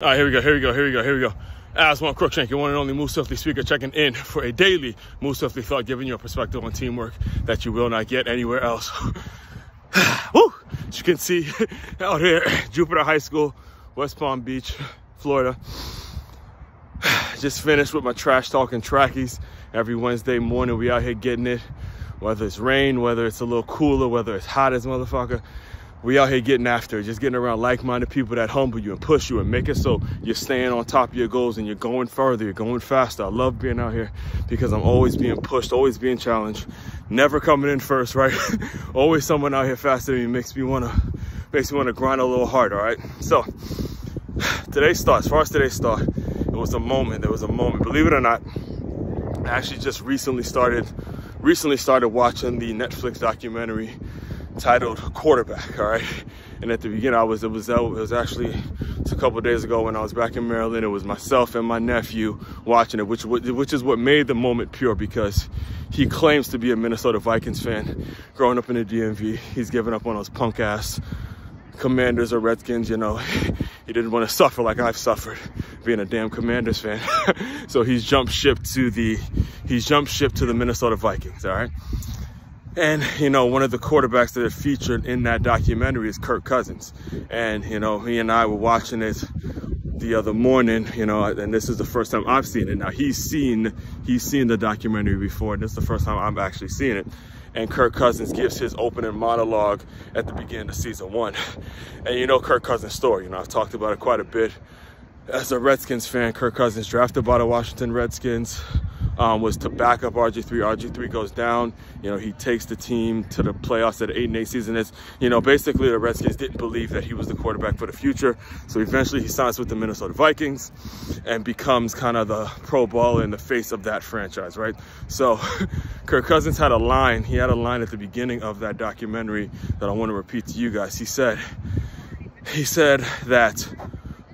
All right, here we go. Aswand Cruickshank, your one and only Move Swiftly speaker, checking in for a daily Move Swiftly thought, giving you a perspective on teamwork that you will not get anywhere else. Woo! As you can see out here, Jupiter High School, West Palm Beach, Florida. Just finished with my trash talking trackies. Every Wednesday morning, we out here getting it. Whether it's rain, whether it's a little cooler, whether it's hot as motherfucker. We out here getting after it, just getting around like-minded people that humble you and push you and make it so you're staying on top of your goals and you're going further, you're going faster. I love being out here because I'm always being pushed, always being challenged, never coming in first, right? Always someone out here faster than me makes me wanna grind a little harder, all right? So today's start, as far as today's start, there was a moment, believe it or not. I actually just recently started watching the Netflix documentary titled Quarterback, all right? And at the beginning, it was actually a couple of days ago when I was back in Maryland. It was myself and my nephew watching it, which is what made the moment pure, because he claims to be a Minnesota Vikings fan. Growing up in the DMV, he's given up on those punk ass Commanders or Redskins, you know. He didn't want to suffer like I've suffered being a damn Commanders fan. So he's jumped ship to the Minnesota Vikings, all right? And, you know, one of the quarterbacks that are featured in that documentary is Kirk Cousins. And, you know, he and I were watching it the other morning, you know, and this is the first time I've seen it. Now, he's seen the documentary before, and this is the first time I'm actually seeing it. And Kirk Cousins gives his opening monologue at the beginning of season 1. And you know Kirk Cousins' story. You know, I've talked about it quite a bit. As a Redskins fan, Kirk Cousins, drafted by the Washington Redskins, was to back up RG3. RG3 goes down. You know, he takes the team to the playoffs at an 8-8 season. It's, you know, basically the Redskins didn't believe that he was the quarterback for the future. So eventually he signs with the Minnesota Vikings and becomes kind of the pro bowler in the face of that franchise, right? So Kirk Cousins had a line. He had a line at the beginning of that documentary that I want to repeat to you guys. He said that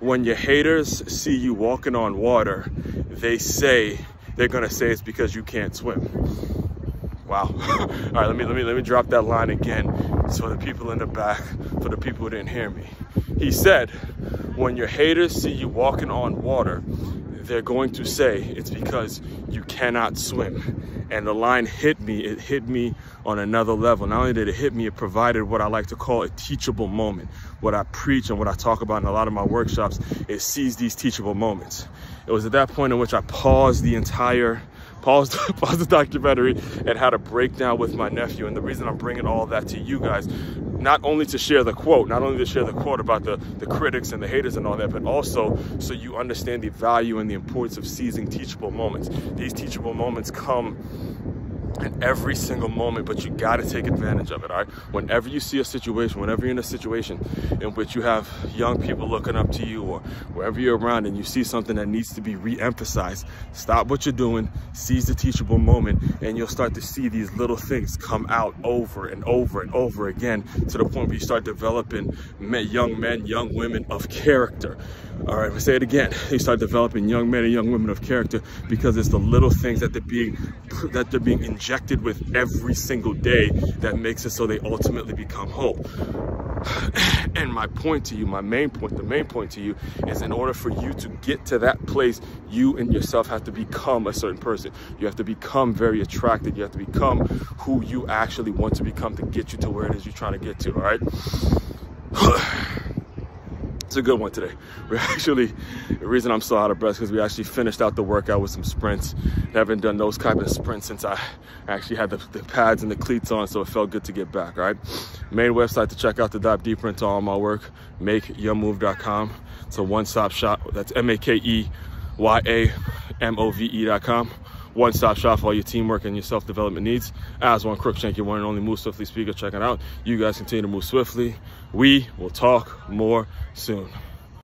when your haters see you walking on water, they're gonna say it's because you can't swim. Wow. All right, let me drop that line again so the people in the back, for the people who didn't hear me. He said, when your haters see you walking on water, they're going to say it's because you cannot swim. And the line hit me. It hit me on another level. Not only did it hit me, it provided what I like to call a teachable moment. What I preach and what I talk about in a lot of my workshops is seize these teachable moments. It was at that point in which I paused the documentary and had a breakdown with my nephew. And the reason I'm bringing all that to you guys, not only to share the quote about the critics and the haters and all that, but also so you understand the value and the importance of seizing teachable moments. These teachable moments come in every single moment, but you got to take advantage of it, all right? Whenever you see a situation, whenever you're in a situation in which you have young people looking up to you, or wherever you're around and you see something that needs to be re-emphasized, stop what you're doing, seize the teachable moment, and you'll start to see these little things come out over and over and over again, to the point where you start developing young men, young women of character. All right, we'll say it again. You start developing young men and young women of character because it's the little things that they're being injected with every single day that makes it so they ultimately become whole. And my point to you, the main point to you is, in order for you to get to that place, you and yourself have to become a certain person. You have to become very attracted. You have to become who you actually want to become to get you to where it is you're trying to get to, all right? It's a good one today. The reason I'm so out of breath is because we actually finished out the workout with some sprints. I haven't done those kind of sprints since I actually had the pads and the cleats on, so it felt good to get back, all right? Main website to check out to dive deeper into all my work, makeyourmove.com. It's a one-stop shop. That's MakeYamove.com. One-stop shop for all your teamwork and your self-development needs. Aswand Cruickshank, your one and only Move Swiftly speaker, checking out. You guys continue to move swiftly. We will talk more soon.